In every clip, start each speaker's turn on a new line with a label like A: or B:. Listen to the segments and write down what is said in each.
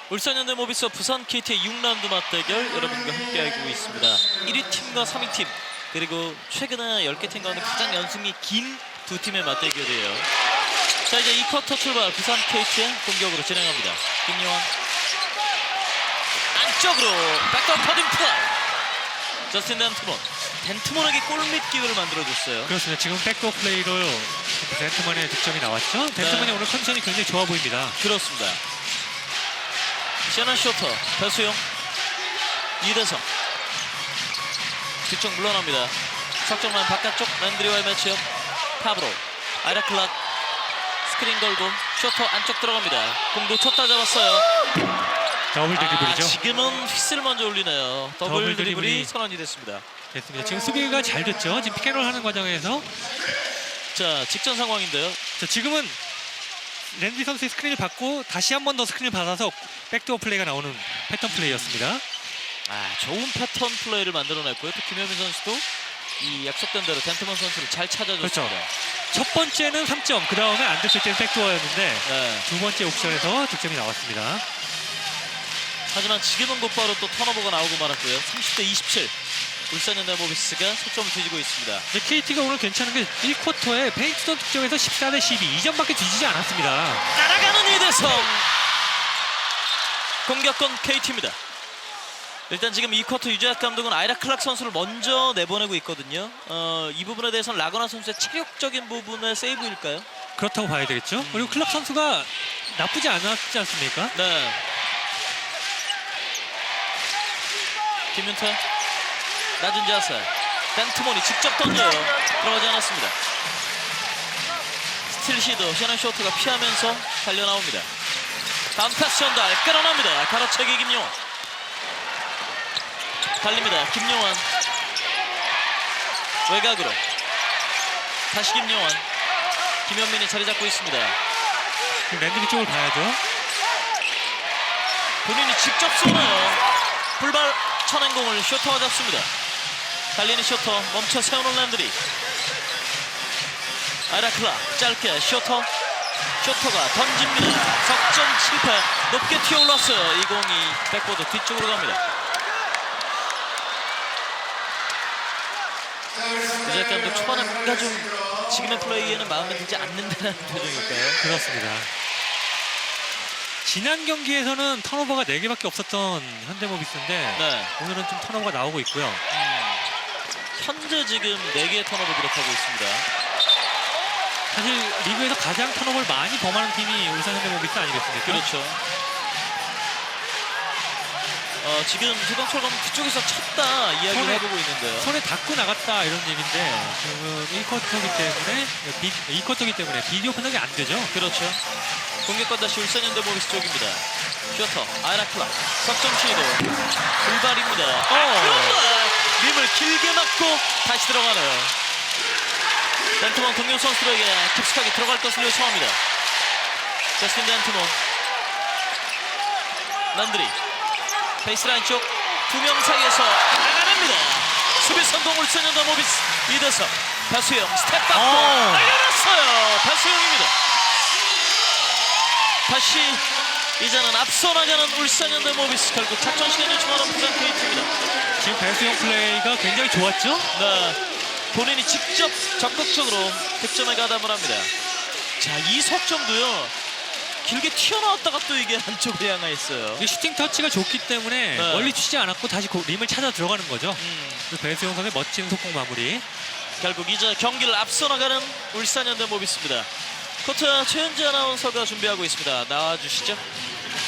A: 울산현대 모비스와 부산 KT의 6라운드 맞대결 여러분과 함께하고 있습니다. 1위 팀과 3위 팀 그리고 최근에 10개 팀 가운데 가장 연승이 긴 두 팀의 맞대결이에요. 자, 이제 2쿼터 출발. 부산 KT의 공격으로 진행합니다. 김요한 안쪽으로 백도어 커딩 플레이. 저스틴 덴트몬에게 골밑 기회를 만들어줬어요.
B: 그렇습니다. 지금 백도어 플레이로 덴트먼의 득점이 나왔죠. 덴트먼이 오늘 컨디션이 굉장히 좋아 보입니다.
A: 그렇습니다. 시아나 쇼터, 배수영, 이대성 뒤쪽 물러납니다. 석점라인 바깥쪽 랜드리와의 매치업. 탑으로 아이라 클락 스크린 걸고 쇼터 안쪽 들어갑니다. 공 놓쳤다 잡았어요.
B: 더블 드리블이죠.
A: 지금은 휘슬을 먼저 올리네요. 더블 드리블이 선언이 됐습니다.
B: 됐습니다. 지금 수비가 잘 됐죠. 지금 피켓롤 하는 과정에서
A: 자, 직전 상황인데요.
B: 자, 지금은 랜디 선수의 스크린을 받고 다시 한 번 더 스크린을 받아서 백도어 플레이가 나오는 패턴 플레이였습니다.
A: 좋은 패턴 플레이를 만들어냈고요. 또 김효민 선수도 이 약속된 대로 덴트먼 선수를 잘 찾아줬습니다.
B: 그렇죠. 첫 번째는 3점, 그 다음에 안 됐을 때는 백도어였는데
A: 네.
B: 두 번째 옵션에서 득점이 나왔습니다.
A: 하지만 지금은 곧바로 또 턴오버가 나오고 말았고요. 30대 27. 울산현대 모비스가 속점을 뒤지고 있습니다.
B: KT가 오늘 괜찮은 게 1쿼터에 페인트전 득점에서 14대 12, 2점밖에 뒤지지 않았습니다.
A: 날아가는 이대성. 공격권 KT입니다. 일단 지금 2쿼터 유재학 감독은 아이라 클락 선수를 먼저 내보내고 있거든요. 이 부분에 대해서는 라거나 선수의 체력적인 부분의 세이브일까요?
B: 그렇다고 봐야 되겠죠. 그리고 클락 선수가 나쁘지 않았지 않습니까?
A: 네. 김윤태 낮은 자세. 덴트몬이 직접 던져요. 들어가지 않았습니다. 스틸 시도 시아나 쇼트가 피하면서 달려나옵니다. 다음 패스 전달 끌어납니다. 가로채기 김용환. 달립니다. 김용환 외곽으로 다시 김용환. 김현민이 자리 잡고 있습니다.
B: 랜드리 쪽을 봐야죠.
A: 본인이 직접 쏘나요. 불발 천행공을 쇼터가 잡습니다. 달리는 쇼터 멈춰 세우는 랜드리. 아이라 클락 짧게 쇼터가 던집니다. 석점 실패. 높게 튀어올랐어요. 이 공이 백보드 뒤쪽으로 갑니다. 유재학 감독 초반에 뭔가 좀 지금의 플레이에는 마음에 들지 않는다는 표정일까요?
B: 그렇습니다. 지난 경기에서는 턴오버가 4개밖에 없었던 현대모비스인데
A: 네.
B: 오늘은 좀 턴오버가 나오고 있고요.
A: 현재 지금 4개의 턴오버 기록하고 있습니다.
B: 사실 리그에서 가장 턴오버를 많이 범하는 팀이 울산 현대모비스 아니겠습니까?
A: 그렇죠. 지금 최동철 감독 뒤쪽에서 쳤다 이야기를 해보고 있는데요.
B: 손에 닿고 나갔다 이런 얘기인데 지금 2쿼터기 때문에 비디오 판독이 안 되죠.
A: 그렇죠. 공격권 다시 울산현대 모비스 쪽입니다. 쇼터 아이라 클락 석점 시도 불발입니다. 그런데 림을 길게 맞고 다시 들어가네요. 덴트몬 동료 선수들에게 깊숙하게 들어갈 것을 요청합니다. 저스틴 덴트몬 란드리 베이스라인 쪽 두 명 사이에서 나가냅니다. 수비 성공 울산현대 모비스. 이대성 배수영 스텝 받고 날려놨어요. 배수영입니다. 다시 이제는 앞서 나가는 울산현대 모비스. 결국 작전 시간 요청하는 부산 KT입니다.
B: 지금 배수영 플레이가 굉장히 좋았죠?
A: 네, 본인이 직접 적극적으로 득점에 가담을 합니다. 자, 이 석점도요. 길게 튀어나왔다가 또 이게 안쪽으로 향하였어요.
B: 슈팅 터치가 좋기 때문에
A: 네.
B: 멀리 치지 않았고 다시 림을 찾아 들어가는 거죠. 그리고 배수영 선수의 멋진 속공 마무리.
A: 결국 이제 경기를 앞서 나가는 울산현대 모비스입니다. 코트 최은지 아나운서가 준비하고 있습니다. 나와주시죠.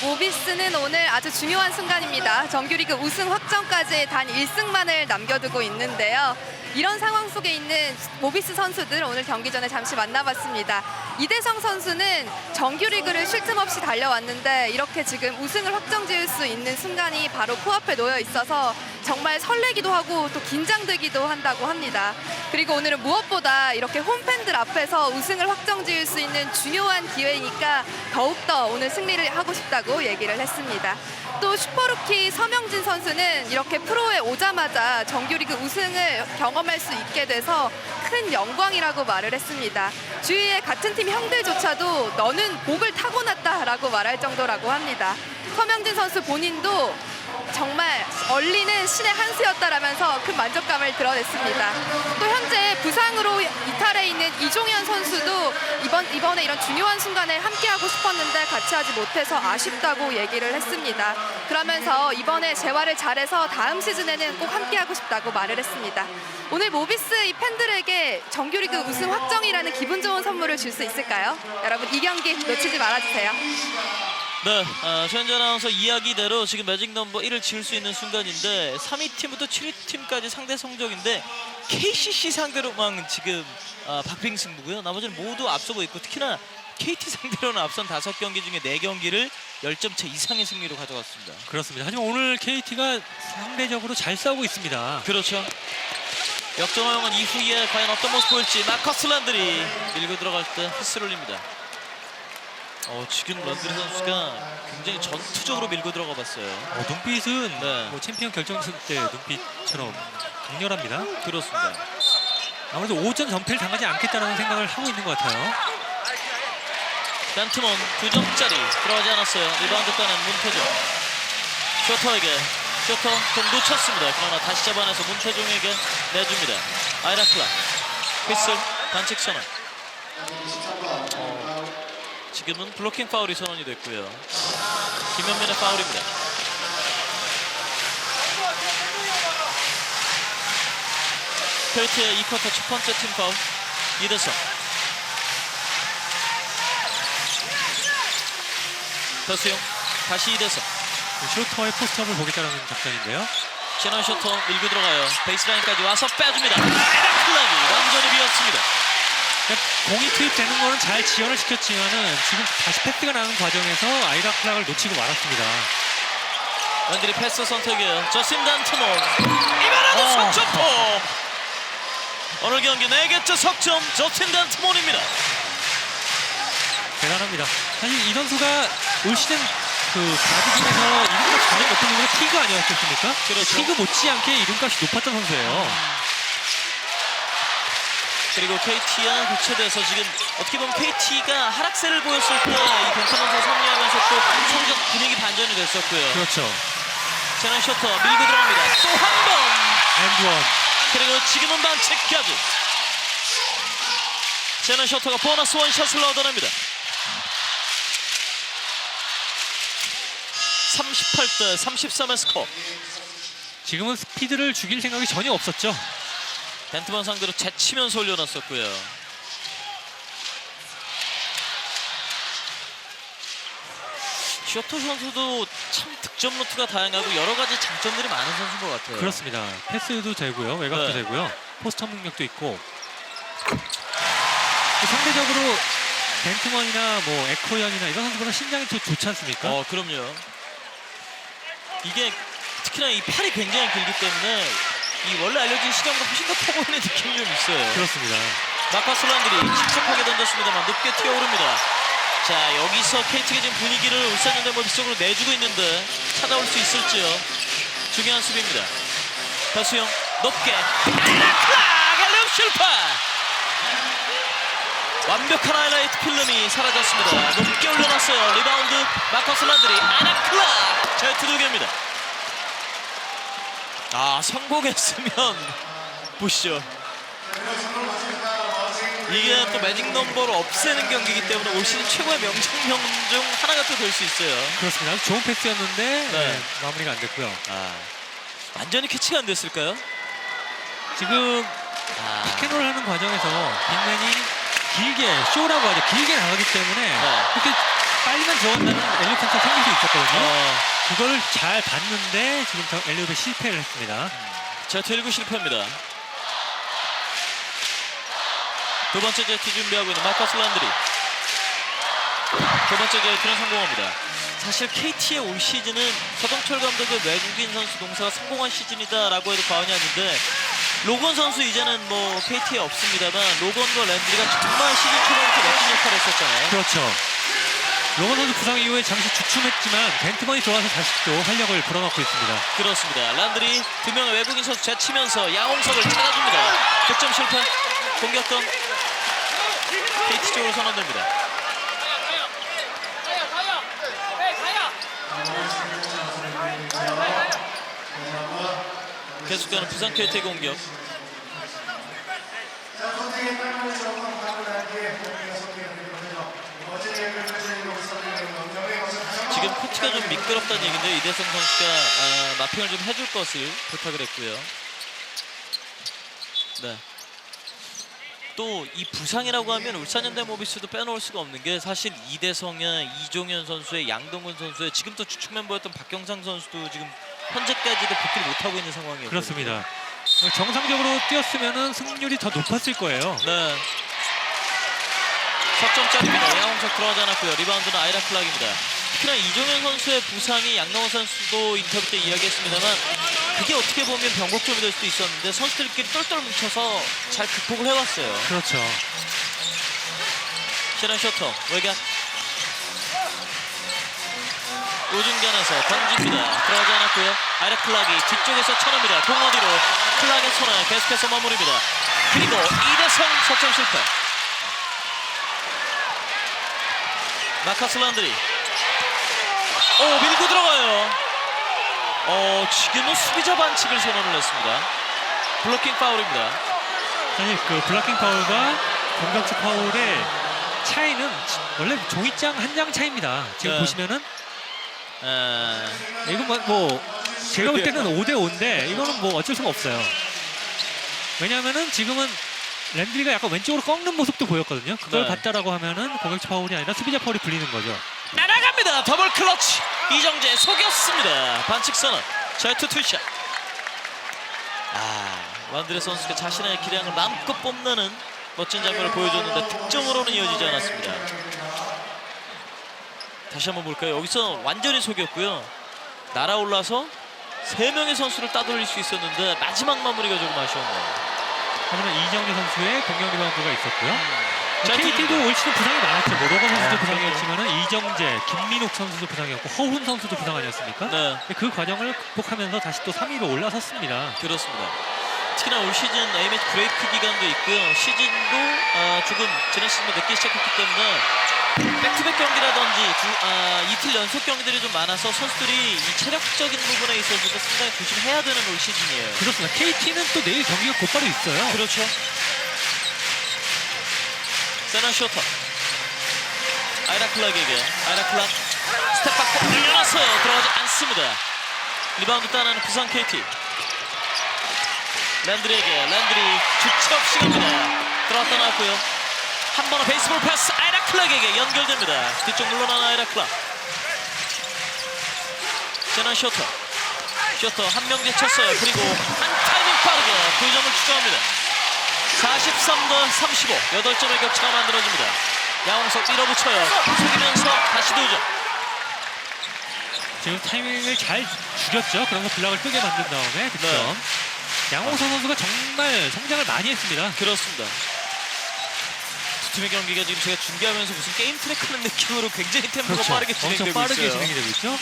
C: 모비스는 오늘 아주 중요한 순간입니다. 정규리그 우승 확정까지 단 1승만을 남겨두고 있는데요. 이런 상황 속에 있는 모비스 선수들 오늘 경기 전에 잠시 만나봤습니다. 이대성 선수는 정규리그를 쉴 틈 없이 달려왔는데 이렇게 지금 우승을 확정지을 수 있는 순간이 바로 코앞에 놓여 있어서 정말 설레기도 하고 또 긴장되기도 한다고 합니다. 그리고 오늘은 무엇보다 이렇게 홈팬들 앞에서 우승을 확정지을 수 있는 중요한 기회이니까 더욱더 오늘 승리를 하고 싶다고 얘기를 했습니다. 또 슈퍼루키 서명진 선수는 이렇게 프로에 오자마자 정규리그 우승을 경험 경험할 수 있게 돼서 큰 영광이라고 말을 했습니다. 주위의 같은 팀 형들조차도 너는 복을 타고났다라고 말할 정도라고 합니다. 서명진 선수 본인도 정말 얼리는 신의 한 수였다라면서 큰 만족감을 드러냈습니다. 또 현재 부상으로 이탈해 있는 이종현 선수도 이번에 이런 중요한 순간에 함께하고 싶었는데 같이 하지 못해서 아쉽다고 얘기를 했습니다. 그러면서 이번에 재활을 잘해서 다음 시즌에는 꼭 함께하고 싶다고 말을 했습니다. 오늘 모비스 이 팬들에게 정규리그 우승 확정이라는 기분 좋은 선물을 줄 수 있을까요? 여러분 이 경기 놓치지 말아주세요.
A: 네, 최현재 아나운서 이야기대로 지금 매직 넘버 1을 지을 수 있는 순간인데 3위 팀부터 7위 팀까지 상대 성적인데 KCC 상대로만 지금 박빙 승부고요. 나머지는 모두 앞서고 있고 특히나 KT 상대로는 앞선 5경기 중에 4경기를 10점 차 이상의 승리로 가져갔습니다.
B: 그렇습니다. 하지만 오늘 KT가 상대적으로 잘 싸우고 있습니다.
A: 그렇죠. 역전 허용한 이후에 과연 어떤 모습 보일지 마커스 란드리 밀고 들어갈 때 패스를 올립니다. 지금 란드리 선수가 굉장히 전투적으로 밀고 들어가 봤어요.
B: 눈빛은
A: 네.
B: 뭐 챔피언 결정승 때 눈빛처럼 강렬합니다.
A: 그렇습니다.
B: 아무래도 5점 전패를 당하지 않겠다는 생각을 하고 있는 것 같아요.
A: 단트먼 2점짜리 들어가지 않았어요. 리바운드 따낸 문태종. 쇼터 좀 놓쳤습니다. 그러나 다시 잡아내서 문태종에게 내줍니다. 아이라클라 휘슬 반칙 선언. 지금은 블로킹 파울이 선언이 됐고요. 김현민의 파울입니다. KT의 2쿼터 첫 번째 팀 파울 이대성. 더수용 다시 이대성.
B: 쇼터의 포스트업을 보겠다는 작전인데요.
A: 셔넌 쇼터 밀고 들어가요. 베이스라인까지 와서 빼줍니다. 클락이 완전히 비었습니다.
B: 공이 투입되는 거는 잘 지연을 시켰지만은 지금 다시 패스가 나는 과정에서 아이라 클락을 놓치고 말았습니다.
A: 랜드리 패스 선택이에요. 저신 단트몬. 이번에도 석점포. 오늘 경기 4개째 석점 저신 단트몬입니다.
B: 대단합니다. 사실 이 선수가 올 시즌 가드 중에서 이름값이 가장 높은 선수가 티그 아니었겠습니까?
A: 그렇죠.
B: 티그 못지않게 이름값이 높았던 선수예요.
A: 그리고 KT와 교체돼서 지금 어떻게 보면 KT가 하락세를 보였을 때 이 벤터먼서 승리하면서 또 성적 분위기 반전이 됐었고요.
B: 그렇죠.
A: 셔넌 쇼터 밀고 들어갑니다. 또 한 번.
B: 앤드원.
A: 그리고 지금은 반칙까지. 셔넌 쇼터가 보너스 원샷을 얻어냅니다. 38대 33의 스코어.
B: 지금은 스피드를 죽일 생각이 전혀 없었죠.
A: 벤트먼 상대로 제치면서 올려놨었고요. 쇼터 선수도 참 득점 루트가 다양하고 여러 가지 장점들이 많은 선수인 것 같아요.
B: 그렇습니다. 패스도 되고요. 외곽도
A: 네.
B: 되고요. 포스트업 능력도 있고. 상대적으로 벤트먼이나 뭐 에코연이나 이런 선수보다 신장이 더 좋지 않습니까?
A: 그럼요. 이게 특히나 이 팔이 굉장히 길기 때문에 이 원래 알려진 시장보다 훨씬 더 커 보이는 느낌이 좀 있어요.
B: 그렇습니다.
A: 마커스 란드리 침착하게 던졌습니다만 높게 튀어오릅니다. 자, 여기서 KT가 지금 분위기를 울산현대모비스 쪽으로 내주고 있는데 찾아올 수 있을지요. 중요한 수비입니다. 더수영 높게 갤럽 실패. 완벽한 하이라이트 필름이 사라졌습니다. 높게 올려놨어요. 리바운드 마커스 란드리 아나클락 제트 두 개입니다. 성공했으면 보시죠. 이게 또 매직 넘버를 없애는 경기이기 때문에 올 시즌 최고의 명장면 중 하나가 또 될 수 있어요.
B: 그렇습니다. 아주 좋은 패스였는데
A: 네.
B: 마무리가 안 됐고요.
A: 완전히 캐치가 안 됐을까요?
B: 지금 피켓롤 하는 과정에서 빅맨이 길게 쇼라고 하죠. 길게 나가기 때문에 이렇게 빨리만 들어간다는 엘리오프가 생길 수 있었거든요. 그걸 잘 봤는데 지금 엘리오프 실패를 했습니다.
A: 제트 1구 실패입니다. 두 번째 제트 준비하고 있는 마커스 란드리. 두 번째 제트는 성공합니다. 사실 KT의 올 시즌은 서동철 감독의 외국인 선수 농사가 성공한 시즌이다라고 해도 과언이 아닌데 로건 선수 이제는 뭐 KT에 없습니다만 로건과 랜드리가 정말 시즌 초반부터 멋진 역할을 했었잖아요.
B: 그렇죠. 로건 선수 부상 이후에 잠시 주춤했지만 벤트먼이 들어와서 다시 또 활력을 불어넣고 있습니다.
A: 그렇습니다. 란드리 두 명의 외국인 선수 제치면서 양홍석을 찾아줍니다. 득점 실패. 공격권 KT 쪽으로 선언됩니다. 계속되는 부산 KT 공격. 지금 코치가 좀 미끄럽다는 얘기인데 이대성 선수가 마핑을 좀 해줄 것을 부탁을 했고요. 네. 또 이 부상이라고 하면 울산현대모비스도 빼놓을 수가 없는 게 사실 이대성의 이종현 선수의 양동근 선수의 지금 또 주축 멤버였던 박경상 선수도 지금 현재까지도 복귀를 못하고 있는 상황이에요.
B: 그렇습니다. 정상적으로 뛰었으면 승률이 더 높았을 거예요.
A: 네. 석점짜리입니다. 양홍석 들어가지 않았고요. 리바운드는 아이라 클락입니다. 특히나 이종현 선수의 부상이 양동원 선수도 인터뷰 때 이야기했습니다만 그게 어떻게 보면 변곡점이 될 수도 있었는데 선수들끼리 똘똘 뭉쳐서 잘 극복을 해왔어요.
B: 그렇죠.
A: 시런 셔터 외곽 우중간에서 던집니다. 들어가지 않았고요. 아이라 클락이 뒤쪽에서 쳐냅니다. 공 어디로 클락의 손을 계속해서 마무리입니다. 그리고 이대성 석점 실패. 마카스 란드리 밀고 들어가요. 지금은 수비자 반칙을 선언을 했습니다. 블로킹 파울입니다.
B: 사실 그 블로킹 파울과 공격수 파울의 차이는 원래 종이장 한 장 차이입니다. 지금
A: 네.
B: 보시면은 이건 뭐 제가 볼 때는 5대5인데 이거는 뭐 어쩔 수가 없어요. 왜냐하면은 지금은 랜드리가 약간 왼쪽으로 꺾는 모습도 보였거든요. 그걸
A: 네.
B: 봤다라고 하면은 공격수 파울이 아니라 수비자 파울이 불리는 거죠.
A: 날아갑니다. 더블 클러치. 이정재 속였습니다. 반칙 선언. 절투 투샷. 란드리 선수가 자신의 기량을 마음껏 뽐내는 멋진 장면을 보여줬는데 득점으로는 이어지지 않았습니다. 다시 한번 볼까요? 여기서 완전히 속였고요. 날아올라서 3명의 선수를 따돌릴 수 있었는데 마지막 마무리가 조금 아쉬웠네요.
B: 하지만 이정재 선수의 공격 리바운드가 있었고요.
A: 자,
B: KT도 올 시즌 부상이 많았죠. 뭐 로건 선수도
A: 네,
B: 부상이었지만은 이정재, 김민욱 선수도 부상이었고 허훈 선수도 부상 아니었습니까?
A: 네,
B: 근데 그 과정을 극복하면서 다시 또 3위로 올라섰습니다.
A: 그렇습니다. 특히나 올 시즌 A매치 브레이크 기간도 있고요. 시즌도 조금 지난 시즌 늦게 시작했기 때문에 백투백 경기라든지 이틀 연속 경기들이 좀 많아서 선수들이 이 체력적인 부분에 있어서도 상당히 조심해야 되는 올 시즌이에요.
B: 그렇습니다. KT는 또 내일 경기가 곧바로 있어요.
A: 그렇죠. 세난 쇼터 아이라 클락에게 아이라 클락 스텝 바꿔 올려놨어요. 들어가지 않습니다. 리바운드 따내는 부산 KT. 랜드리에게 랜드리 주체 없이 갑니다. 들어갔다 나왔고요. 한 번은 베이스볼 패스 아이라 클락에게 연결됩니다. 뒤쪽 물러나는 아이라 클락. 세난 쇼터 한 명 제쳤어요. 그리고 한 타이밍 빠르게 2점을 추가합니다. 43-35 8점의 격차가 만들어집니다. 양홍석 밀어붙여요. 속이면서 다시 2점.
B: 지금 타이밍을 잘 죽였죠. 그러면서 블락을 뜨게 만든 다음에 득점.
A: 네.
B: 양홍석 선수가 정말 성장을 많이 했습니다.
A: 그렇습니다. 두 팀의 경기가 지금 제가 준비하면서 무슨 게임 트랙하는 느낌으로 굉장히 템포가 빠르게
B: 엄청
A: 진행되고
B: 빠르게
A: 있어요.
B: 진행이 되고 있죠.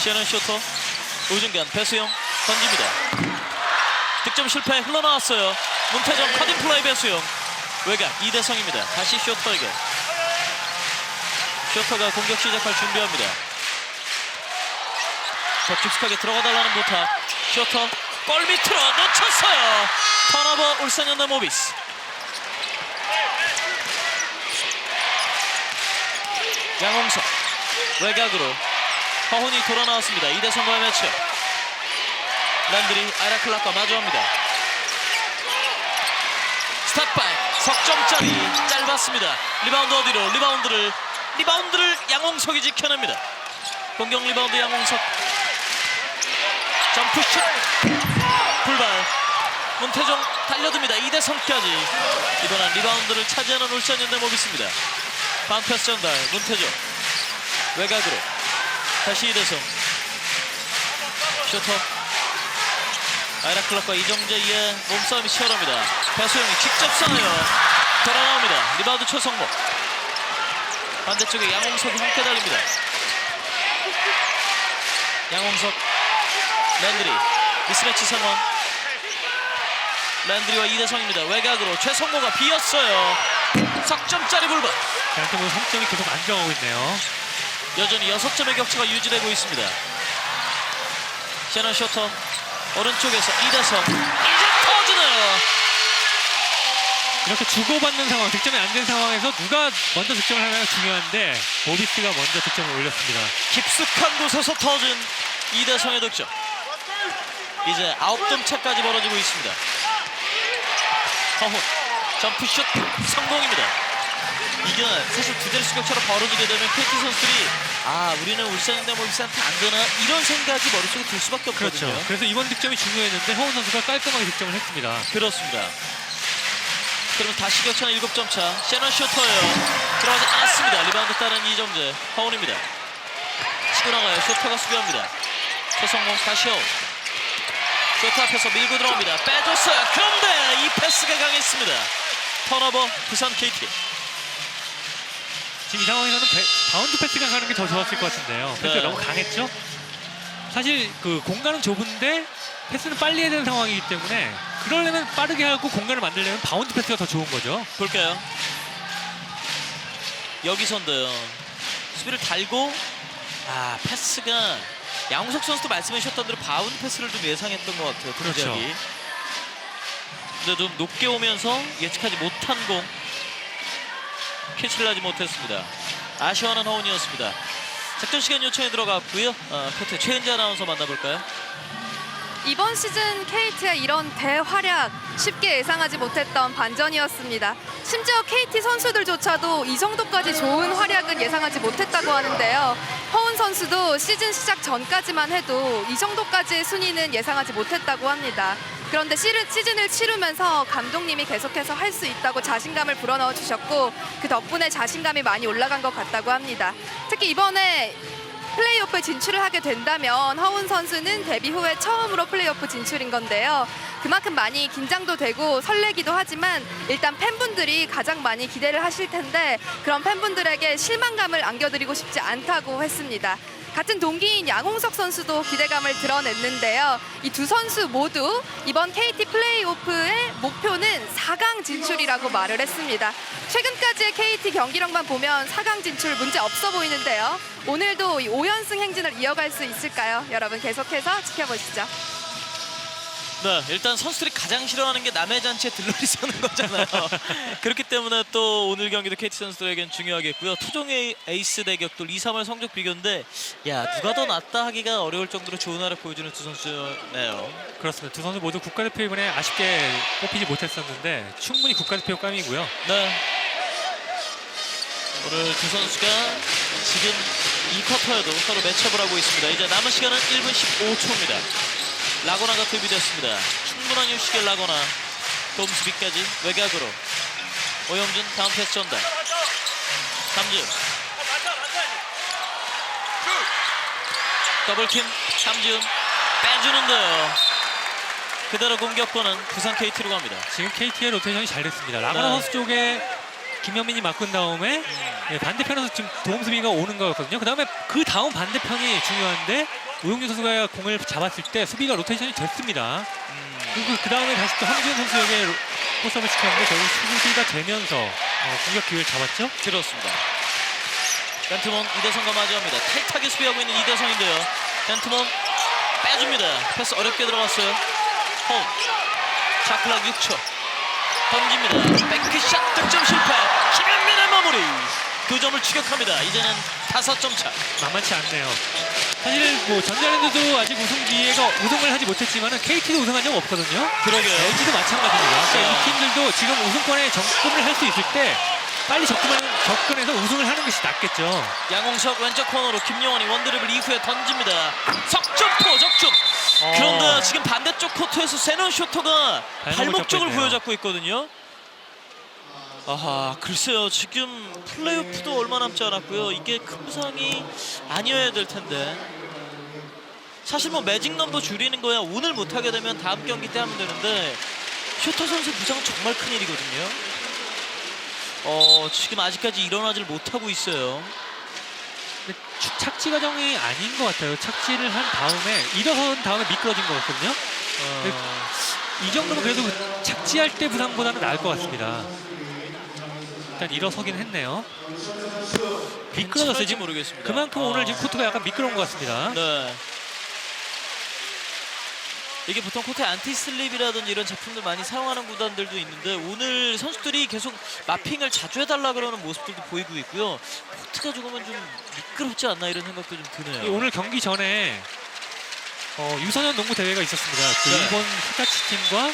A: 시아는 쇼터 우중간 배수영 던집니다. 득점 실패 흘러나왔어요. 문태정 커딩 플레이 배수영 외곽 이대성입니다. 다시 쇼터에게 쇼터가 공격 시작할 준비합니다. 더 깊숙하게 들어가달라는 부탁. 쇼터 골 밑으로 놓쳤어요. 턴오버 울산현대모비스. 양홍석 외곽으로 허훈이 돌아 나왔습니다. 이대성과의 매치. 란드리 아이라클락과 마주합니다. 스탑백 석점짜리 짧았습니다. 리바운드 어디로 리바운드를 양홍석이 지켜냅니다. 공격 리바운드 양홍석 점프슛 불발. 문태종 달려듭니다. 이대성까지. 이번엔 리바운드를 차지하는 울산현대모비스입니다. 반패스 전달 문태종 외곽으로 다시 이대성 쇼터 아이라클락과 이정재의 몸싸움이 치열합니다. 배수영이 직접 쏴요. 돌아나옵니다. 리바운드 초성공. 반대쪽에 양홍석이 함께 달립니다. 양홍석, 랜드리, 미스매치 상황. 랜드리와 이대성입니다. 외곽으로 최성모가 비었어요. 석점짜리 불발.
B: 양팀 모두 3점이 계속 안정하고 있네요.
A: 여전히 6점의 격차가 유지되고 있습니다. 셔넌 쇼터 오른쪽에서 이대성, 이제 터지네요.
B: 이렇게 주고받는 상황, 득점이 안 된 상황에서 누가 먼저 득점을 하냐가 중요한데 모비스가 먼저 득점을 올렸습니다.
A: 깊숙한 곳에서 터진 이대성의 득점. 이제 9점 차까지 벌어지고 있습니다. 허훈 점프슛 성공입니다. 이게 사실 두 자릿수 격차로 벌어지게 되면 KT 선수들이 우리는 울산현대 모비스한테 안 되나 이런 생각이 머릿속에 들 수밖에 없거든요.
B: 그렇죠. 그래서 이번 득점이 중요했는데 허훈 선수가 깔끔하게 득점을 했습니다.
A: 그렇습니다. 그러면 다시 격차는 7점 차. 셔넌 쇼터예요. 들어가지 않았습니다. 리바운드 따는 이정재. 허훈입니다. 치고 나가요. 쇼터가 수비합니다. 최성모 다시 허훈. 쇼터 앞에서 밀고 들어옵니다. 빼줬어요. 그런데 이 패스가 강했습니다. 턴오버 부산 KT.
B: 지금 이 상황에서는 바운드 패스가 가는 게 더 좋았을 것 같은데요. 패스가
A: 네.
B: 너무 강했죠. 사실 그 공간은 좁은데 패스는 빨리 해야 되는 상황이기 때문에 그러려면 빠르게 하고 공간을 만들려면 바운드 패스가 더 좋은 거죠.
A: 볼까요? 여기선도요. 수비를 달고 패스가 양홍석 선수도 말씀해 주셨던 대로 바운드 패스를 좀 예상했던 것 같아요.
B: 그렇죠.
A: 동작이. 근데 좀 높게 오면서 예측하지 못한 공 캐치를 하지 못했습니다. 아쉬워하는 허훈이었습니다. 작전 시간 요청에 들어갔고요. 코트 최은지 아나운서 만나볼까요?
C: 이번 시즌 KT의 이런 대활약 쉽게 예상하지 못했던 반전이었습니다. 심지어 KT 선수들조차도 이 정도까지 좋은 활약은 예상하지 못했다고 하는데요. 허훈 선수도 시즌 시작 전까지만 해도 이 정도까지의 순위는 예상하지 못했다고 합니다. 그런데 시즌을 치르면서 감독님이 계속해서 할 수 있다고 자신감을 불어넣어 주셨고 그 덕분에 자신감이 많이 올라간 것 같다고 합니다. 특히 이번에 플레이오프에 진출을 하게 된다면 허훈 선수는 데뷔 후에 처음으로 플레이오프 진출인 건데요. 그만큼 많이 긴장도 되고 설레기도 하지만 일단 팬분들이 가장 많이 기대를 하실 텐데 그런 팬분들에게 실망감을 안겨드리고 싶지 않다고 했습니다. 같은 동기인 양홍석 선수도 기대감을 드러냈는데요. 이 두 선수 모두 이번 KT 플레이오프의 목표는 4강 진출이라고 말을 했습니다. 최근까지의 KT 경기력만 보면 4강 진출 문제 없어 보이는데요. 오늘도 이 5연승 행진을 이어갈 수 있을까요? 여러분 계속해서 지켜보시죠.
A: 네, 일단 선수들이 가장 싫어하는 게 남의 잔치에 들러리 서는 거잖아요. 그렇기 때문에 또 오늘 경기도 KT 선수들에겐 중요하겠고요. 토종의 에이스 대격돌 2-3월 성적 비교인데 누가 더 낫다 하기가 어려울 정도로 좋은 활약 보여주는 두 선수네요.
B: 그렇습니다. 두 선수 모두 국가대표 이번에 아쉽게 뽑히지 못했었는데 충분히 국가대표감이고요.
A: 네. 오늘 두 선수가 지금 2쿼터에도 서로 매치업을 하고 있습니다. 이제 남은 시간은 1분 15초입니다. 라고나가 투입됐습니다. 충분한 휴식의 라고나. 돔수비까지 외곽으로. 오영준 다음 패스 전달. 삼지훈. 더블팀 삼지훈 빼주는데요. 그대로 공격권은 부산 KT로 갑니다.
B: 지금 KT의 로테이션이 잘 됐습니다. 라거나
A: 네.
B: 선수 쪽에 김현민이 맡은 다음에 반대편에서 지금 도움수비가 오는 거였거든요. 그다음에 그 다음 반대편이 중요한데 오영준 선수가 공을 잡았을 때 수비가 로테이션이 됐습니다. 그리고 그 다음에 다시 또 함지훈 선수에게 포스업을 시켰는데 결국 수비가 되면서 공격 기회를 잡았죠.
A: 그렇습니다. 벤트몬 이대성과 마주합니다. 타이트하게 수비하고 있는 이대성인데요. 벤트몬 빼줍니다. 패스 어렵게 들어갔어요. 홈 자클락 6초 던집니다. 백크샷 득점 실패. 김현민의 마무리. 2점을 추격합니다. 이제는 5점 차.
B: 만만치 않네요. 사실 뭐 전자랜드도 아직 우승을 하지 못했지만 KT도 우승한 적 없거든요.
A: 그러게요.
B: LG도 마찬가지입니다. 그러니까 이 팀들도 지금 우승권에 접근을 할 수 있을 때 빨리 접근해서 우승을 하는 것이 낫겠죠.
A: 양홍석 왼쪽 코너로 김용환이 원드리블 이후에 던집니다. 석점포 적중. 그런데 지금 반대쪽 코트에서 세넌 쇼터가 발목 쪽을 부여잡고 있거든요. 글쎄요. 지금 플레이오프도 얼마 남지 않았고요. 이게 큰 부상이 아니어야 될 텐데. 사실 뭐 매직 넘버 줄이는 거야 오늘 못하게 되면 다음 경기 때 하면 되는데 쇼터 선수 부상은 정말 큰일이거든요. 지금 아직까지 일어나질 못하고 있어요.
B: 근데 착지 과정이 아닌 것 같아요. 착지를 한 다음에 일어선 다음에 미끄러진 것 같거든요. 이 정도면 그래도 착지할 때 부상보다는 나을 것 같습니다. 일단 일어서긴 했네요. 미끄러졌어요. 지금
A: 모르겠습니다.
B: 그만큼 오늘 지금 코트가 약간 미끄러운 것 같습니다.
A: 네. 이게 보통 코트에 안티슬립이라든지 이런 제품들 많이 사용하는 구단들도 있는데 오늘 선수들이 계속 마핑을 자주 해달라 그러는 모습들도 보이고 있고요. 코트가 조금은 좀 미끄럽지 않나 이런 생각도 좀 드네요.
B: 오늘 경기 전에 유소년 농구 대회가 있었습니다. 그
A: 네.
B: 일본 히타치 팀과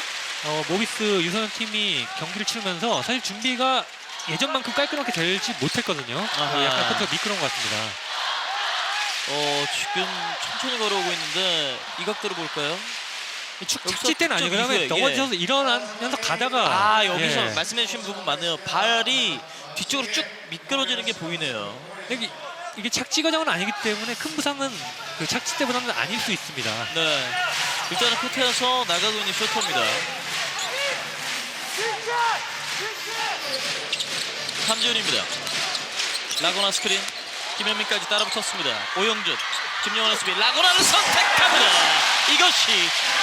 B: 모비스 유소년 팀이 경기를 치르면서 사실 준비가 예전만큼 깔끔하게 되지 못했거든요.
A: 아하.
B: 약간 코트가 미끄러운 것 같습니다.
A: 지금 천천히 걸어오고 있는데 이 각도로 볼까요?
B: 착지 때는 아니고 그다음에
A: 이후에,
B: 넘어져서 일어나면서 가다가
A: 여기서
B: 예.
A: 말씀해 주신 부분 맞네요. 발이 뒤쪽으로 쭉 미끄러지는 게 보이네요.
B: 근데 이게 착지 과정은 아니기 때문에 큰 부상은 그 착지 때보다는 아닐 수 있습니다.
A: 네, 일단은 코트에서 나가고 있는 쇼터입니다. 함지훈입니다. 라고나 스크린, 김현민까지 따라붙었습니다. 오영준, 김영환의 수비, 라고나를 선택합니다. 이것이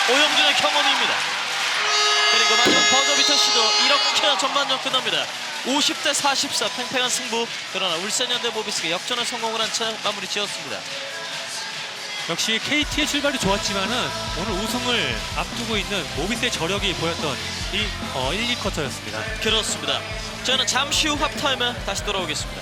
A: 오영준의 경험입니다. 그리고 마지막 버저비터 시도, 이렇게 전반전 끝납니다. 50대 44 팽팽한 승부. 그러나 울산현대 모비스가 역전에 성공을 한 채 마무리 지었습니다.
B: 역시 KT의 출발이 좋았지만은 오늘 우승을 앞두고 있는 모비스의 저력이 보였던 1, 2쿼터였습니다.
A: 그렇습니다. 저는 잠시 후 합타임에 다시 돌아오겠습니다.